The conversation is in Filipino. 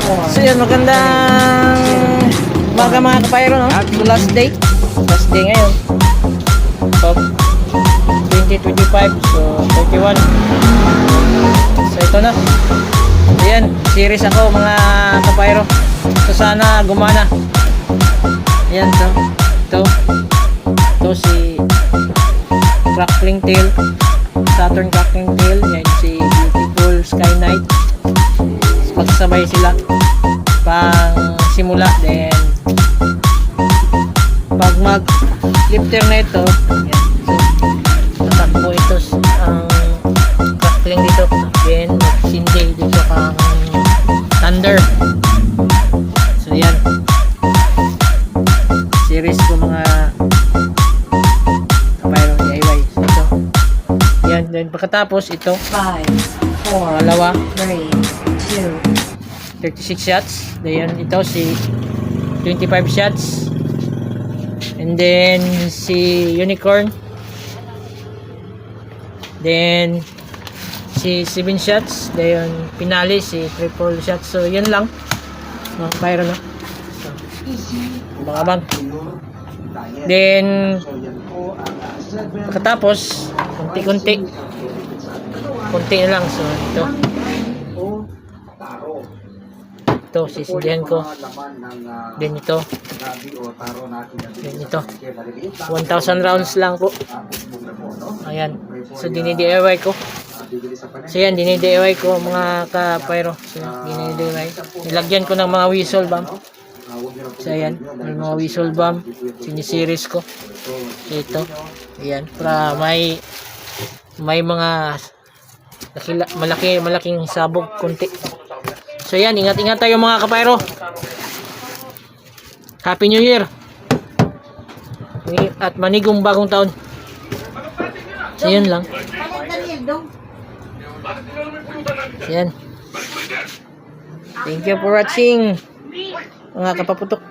So yun, magandang umaga mga kapayro, no? So last day ngayon of 2025. So 31. So ito na. Ayan, series ako mga kapayro. So sana gumana. Ayan to. Ito si Crackling Tail, Saturn Crackling Tail. Yan si Beautiful Sky Knight. Magsasabay sila pang simula. Then pag mag lifter na ito, yan. So tatakbo ito ang crackling dito, then magsindi dito ang thunder. So yan, series ko mga kapayro DIY. So ito yan, then pagkatapos ito 5, 4, dalawa 3, 2, 36 shots. Then ito si 25 shots. And then si Unicorn. Then si 7 shots. Then pinali si triple shots. So yun lang mga kapayro, no? So, mga bang. Then pagkatapos konti na lang. So ito sisindihan ko. Then ito 1,000 rounds lang po. Ayan, so dini-DIY ko. So yan, dini-DIY ko mga kapayro. So dini-DIY, nilagyan ko ng mga whistle bomb. So ayan, may mga whistle bomb sinisiris ko ito. Ayan, para may mga malaking sabog konti. So yan, ingat-ingat tayo mga kapayro. Happy New Year at manigong bagong taon. So yun lang. So yan, thank you for watching mga kapaputok.